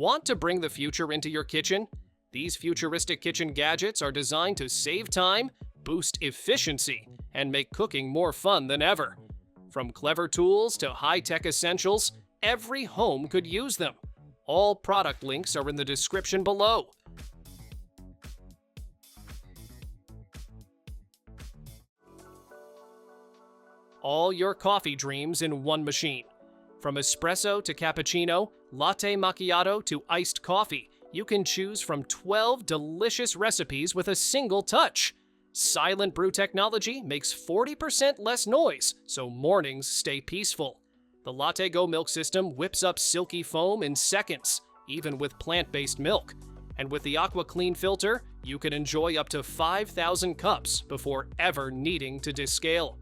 Want to bring the future into your kitchen? These futuristic kitchen gadgets are designed to save time, boost efficiency, and make cooking more fun than ever. From clever tools to high-tech essentials, every home could use them. All product links are in the description below. All your coffee dreams in one machine. From espresso to cappuccino, latte macchiato to iced coffee, you can choose from 12 delicious recipes with a single touch. Silent brew technology makes 40% less noise, so mornings stay peaceful. The Latte Go milk system whips up silky foam in seconds, even with plant-based milk. And with the Aqua Clean filter, you can enjoy up to 5,000 cups before ever needing to descale.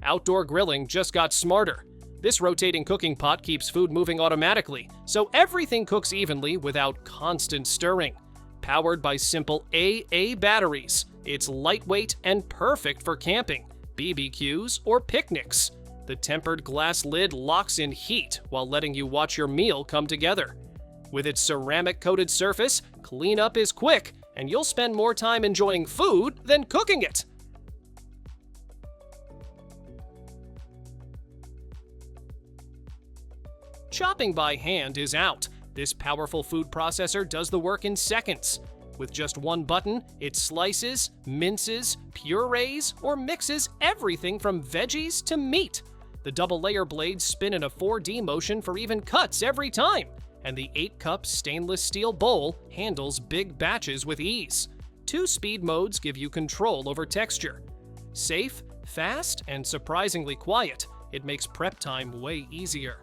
Outdoor grilling just got smarter. This rotating cooking pot keeps food moving automatically, so everything cooks evenly without constant stirring. Powered by simple AA batteries, it's lightweight and perfect for camping, BBQs, or picnics. The tempered glass lid locks in heat while letting you watch your meal come together. With its ceramic-coated surface, cleanup is quick, and you'll spend more time enjoying food than cooking it. Chopping by hand is out. This powerful food processor does the work in seconds. With just one button, it slices, minces, purees, or mixes everything from veggies to meat. The double-layer blades spin in a 4D motion for even cuts every time, and the 8-cup stainless steel bowl handles big batches with ease. 2 speed modes give you control over texture. Safe, fast, and surprisingly quiet, it makes prep time way easier.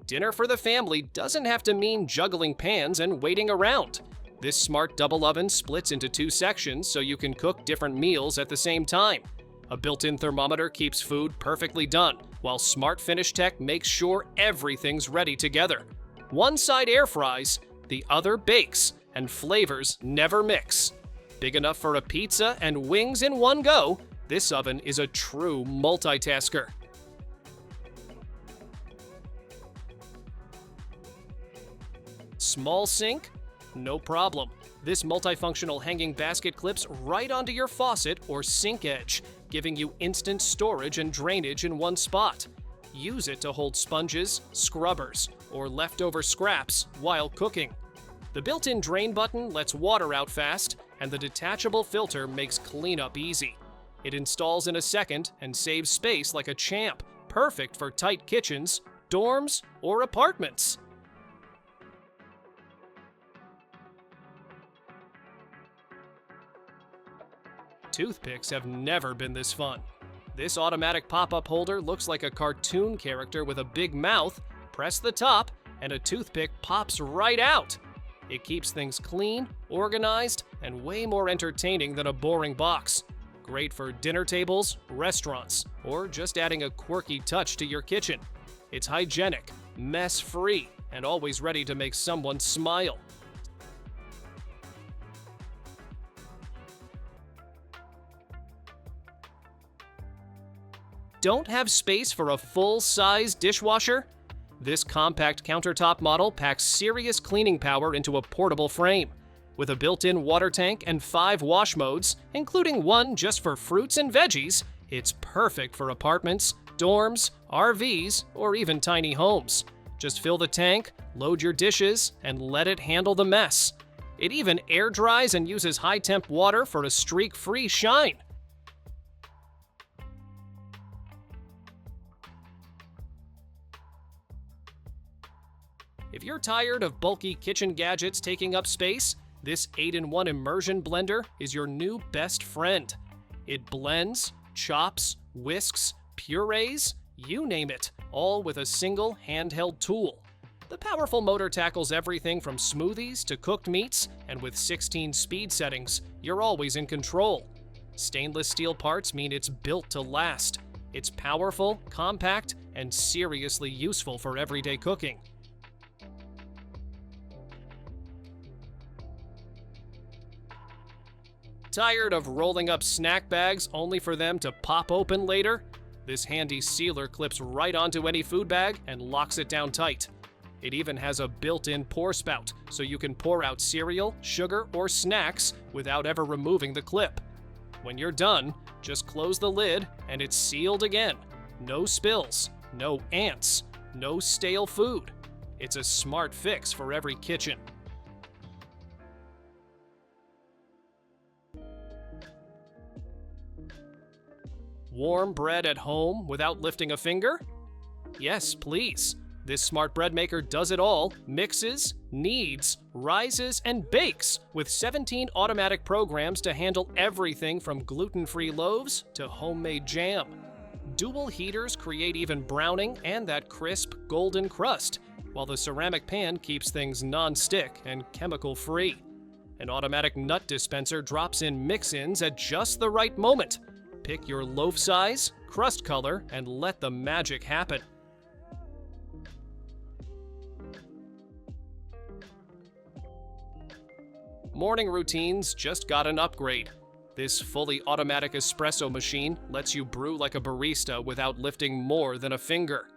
Dinner for the family doesn't have to mean juggling pans and waiting around. This smart double oven splits into 2 sections so you can cook different meals at the same time. A built-in thermometer keeps food perfectly done, while Smart Finish Tech makes sure everything's ready together. One side air fries, the other bakes, and flavors never mix. Big enough for a pizza and wings in one go, this oven is a true multitasker. Small sink? No problem. This multifunctional hanging basket clips right onto your faucet or sink edge, giving you instant storage and drainage in one spot. Use it to hold sponges, scrubbers, or leftover scraps while cooking. The built-in drain button lets water out fast, and the detachable filter makes cleanup easy. It installs in a second and saves space like a champ, perfect for tight kitchens, dorms, or apartments. Toothpicks have never been this fun. This automatic pop-up holder looks like a cartoon character with a big mouth. Press the top, and a toothpick pops right out. It keeps things clean, organized, and way more entertaining than a boring box. Great for dinner tables, restaurants, or just adding a quirky touch to your kitchen. It's hygienic, mess-free, and always ready to make someone smile. Don't have space for a full-size dishwasher? This compact countertop model packs serious cleaning power into a portable frame. With a built-in water tank and 5 wash modes, including one just for fruits and veggies, it's perfect for apartments, dorms, RVs, or even tiny homes. Just fill the tank, load your dishes, and let it handle the mess. It even air dries and uses high-temp water for a streak-free shine. If you're tired of bulky kitchen gadgets taking up space, this 8-in-1 immersion blender is your new best friend. It blends, chops, whisks, purees, you name it, all with a single handheld tool. The powerful motor tackles everything from smoothies to cooked meats, and with 16 speed settings, you're always in control. Stainless steel parts mean it's built to last. It's powerful, compact, and seriously useful for everyday cooking. Tired of rolling up snack bags only for them to pop open later? This handy sealer clips right onto any food bag and locks it down tight. It even has a built-in pour spout, so you can pour out cereal, sugar, or snacks without ever removing the clip. When you're done, just close the lid and it's sealed again. No spills, no ants, no stale food. It's a smart fix for every kitchen. Warm bread at home without lifting a finger? Yes, please. This smart bread maker does it all, mixes, kneads, rises, and bakes with 17 automatic programs to handle everything from gluten-free loaves to homemade jam. Dual heaters create even browning and that crisp golden crust, while the ceramic pan keeps things non-stick and chemical-free. An automatic nut dispenser drops in mix-ins at just the right moment. Pick your loaf size, crust color, and let the magic happen. Morning routines just got an upgrade. This fully automatic espresso machine lets you brew like a barista without lifting more than a finger.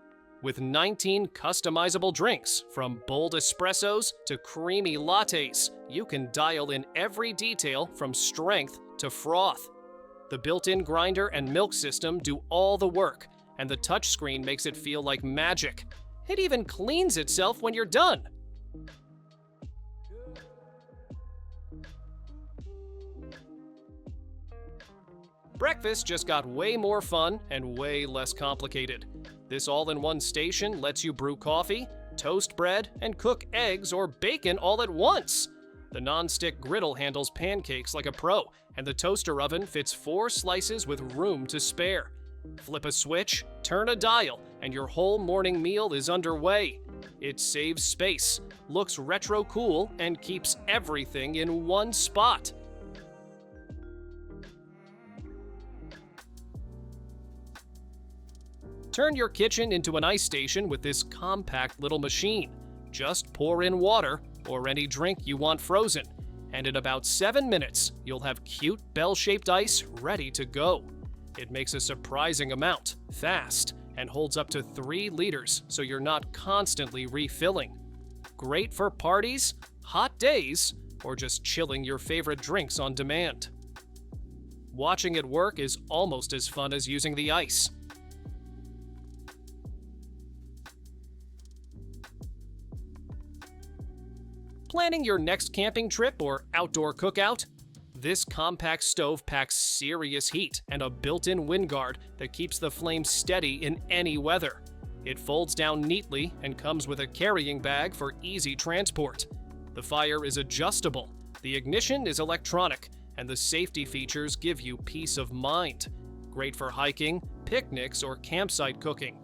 With 19 customizable drinks, from bold espressos to creamy lattes, you can dial in every detail from strength to froth. The built-in grinder and milk system do all the work, and the touchscreen makes it feel like magic. It even cleans itself when you're done. Breakfast just got way more fun and way less complicated. This all-in-one station lets you brew coffee, toast bread, and cook eggs or bacon all at once. The non-stick griddle handles pancakes like a pro, and the toaster oven fits 4 slices with room to spare. Flip a switch, turn a dial, and your whole morning meal is underway. It saves space, looks retro cool, and keeps everything in one spot. Turn your kitchen into an ice station with this compact little machine. Just pour in water or any drink you want frozen, and in about 7 minutes, you'll have cute bell-shaped ice ready to go. It makes a surprising amount, fast, and holds up to 3 liters, so you're not constantly refilling. Great for parties, hot days, or just chilling your favorite drinks on demand. Watching it work is almost as fun as using the ice. Planning your next camping trip or outdoor cookout? This compact stove packs serious heat and a built-in wind guard that keeps the flame steady in any weather. It folds down neatly and comes with a carrying bag for easy transport. The fire is adjustable, the ignition is electronic, and the safety features give you peace of mind. Great for hiking, picnics, or campsite cooking.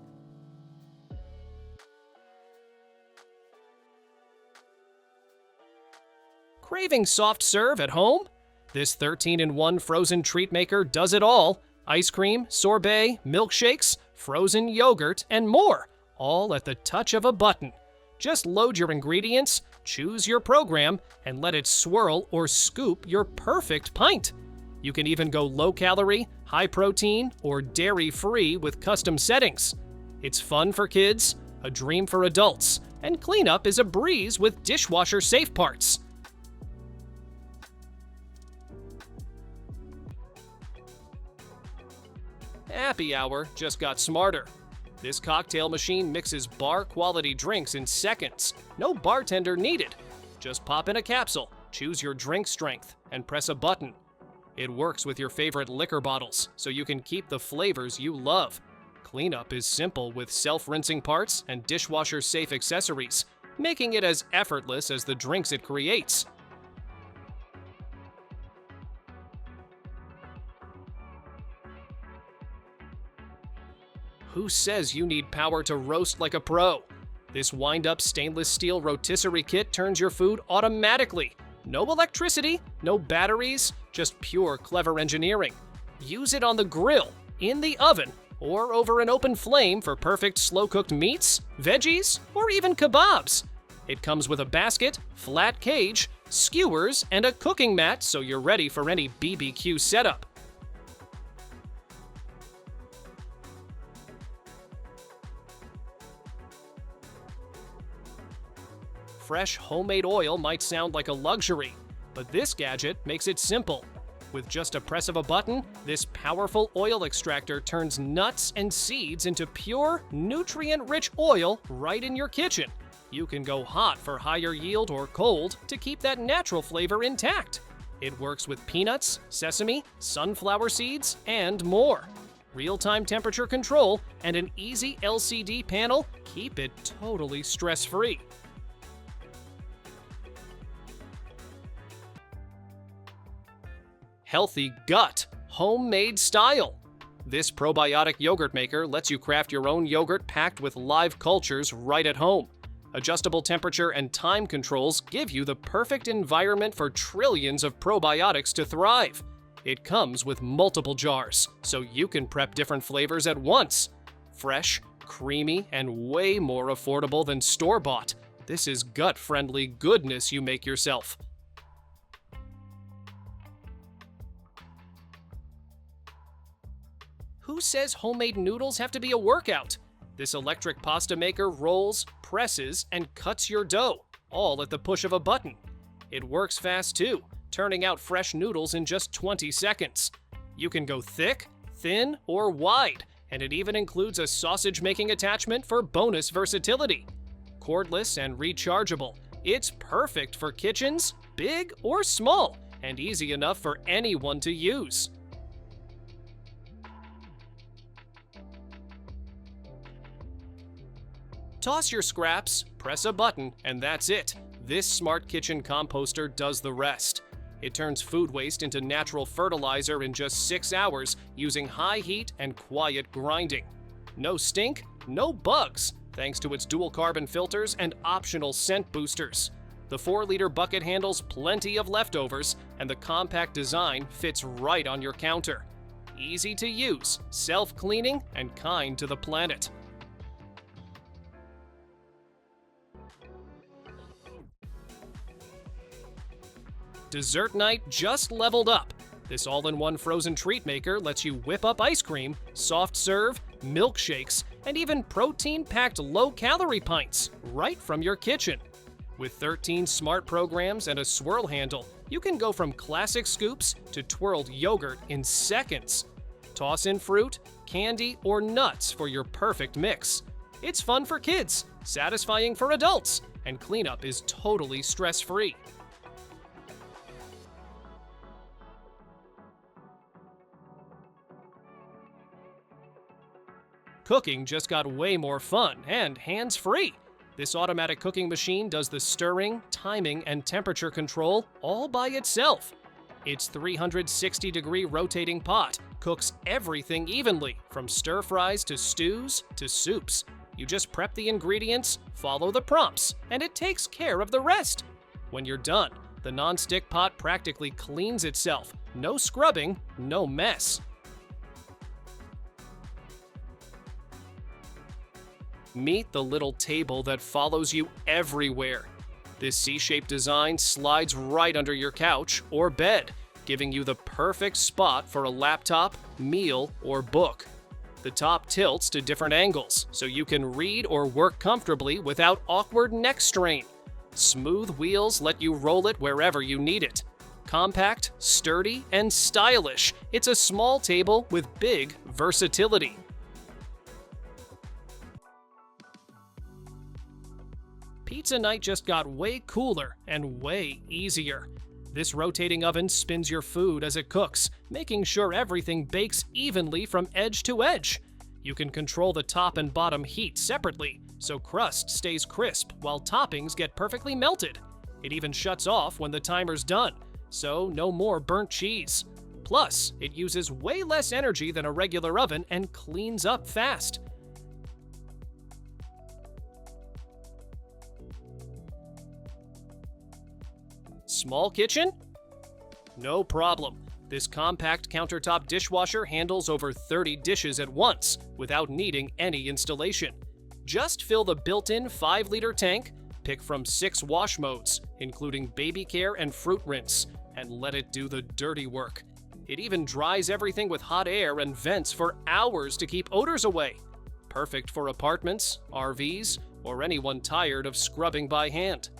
Craving soft serve at home? This 13-in-1 frozen treat maker does it all. Ice cream, sorbet, milkshakes, frozen yogurt, and more, all at the touch of a button. Just load your ingredients, choose your program, and let it swirl or scoop your perfect pint. You can even go low-calorie, high-protein, or dairy-free with custom settings. It's fun for kids, a dream for adults, and cleanup is a breeze with dishwasher-safe parts. Happy hour just got smarter. This cocktail machine mixes bar-quality drinks in seconds. No bartender needed. Just pop in a capsule, choose your drink strength, and press a button. It works with your favorite liquor bottles, so you can keep the flavors you love. Cleanup is simple with self-rinsing parts and dishwasher-safe accessories, making it as effortless as the drinks it creates. Who says you need power to roast like a pro? This wind-up stainless steel rotisserie kit turns your food automatically. No electricity, no batteries, just pure clever engineering. Use it on the grill, in the oven, or over an open flame for perfect slow-cooked meats, veggies, or even kebabs. It comes with a basket, flat cage, skewers, and a cooking mat so you're ready for any BBQ setup. Fresh homemade oil might sound like a luxury, but this gadget makes it simple. With just a press of a button, this powerful oil extractor turns nuts and seeds into pure, nutrient-rich oil right in your kitchen. You can go hot for higher yield or cold to keep that natural flavor intact. It works with peanuts, sesame, sunflower seeds, and more. Real-time temperature control and an easy LCD panel keep it totally stress-free. Healthy gut, homemade style. This probiotic yogurt maker lets you craft your own yogurt packed with live cultures right at home. Adjustable temperature and time controls give you the perfect environment for trillions of probiotics to thrive. It comes with multiple jars, so you can prep different flavors at once. Fresh, creamy, and way more affordable than store-bought. This is gut-friendly goodness you make yourself. Who says homemade noodles have to be a workout? This electric pasta maker rolls, presses, and cuts your dough, all at the push of a button. It works fast too, turning out fresh noodles in just 20 seconds. You can go thick, thin, or wide, and it even includes a sausage-making attachment for bonus versatility. Cordless and rechargeable, it's perfect for kitchens, big or small, and easy enough for anyone to use. Toss your scraps, press a button, and that's it. This smart kitchen composter does the rest. It turns food waste into natural fertilizer in just 6 hours using high heat and quiet grinding. No stink, no bugs, thanks to its dual carbon filters and optional scent boosters. The 4-liter bucket handles plenty of leftovers, and the compact design fits right on your counter. Easy to use, self-cleaning, and kind to the planet. Dessert night just leveled up. This all-in-one frozen treat maker lets you whip up ice cream, soft serve, milkshakes, and even protein-packed low-calorie pints right from your kitchen. With 13 smart programs and a swirl handle, you can go from classic scoops to twirled yogurt in seconds. Toss in fruit, candy, or nuts for your perfect mix. It's fun for kids, satisfying for adults, and cleanup is totally stress-free. Cooking just got way more fun and hands-free. This automatic cooking machine does the stirring, timing, and temperature control all by itself. Its 360-degree rotating pot cooks everything evenly, from stir-fries to stews to soups. You just prep the ingredients, follow the prompts, and it takes care of the rest. When you're done, the non-stick pot practically cleans itself. No scrubbing, no mess. Meet the little table that follows you everywhere. This C-shaped design slides right under your couch or bed, giving you the perfect spot for a laptop, meal, or book. The top tilts to different angles, so you can read or work comfortably without awkward neck strain. Smooth wheels let you roll it wherever you need it. Compact, sturdy, and stylish, it's a small table with big versatility. Pizza night just got way cooler and way easier. This rotating oven spins your food as it cooks, making sure everything bakes evenly from edge to edge. You can control the top and bottom heat separately, so crust stays crisp while toppings get perfectly melted. It even shuts off when the timer's done, so no more burnt cheese. Plus, it uses way less energy than a regular oven and cleans up fast. Small kitchen? No problem. This compact countertop dishwasher handles over 30 dishes at once without needing any installation. Just fill the built-in 5-liter tank, Pick from 6 wash modes, including baby care and fruit rinse, and let it do the dirty work. It even dries everything with hot air and vents for hours to keep odors away. Perfect for apartments, RVs, or anyone tired of scrubbing by hand.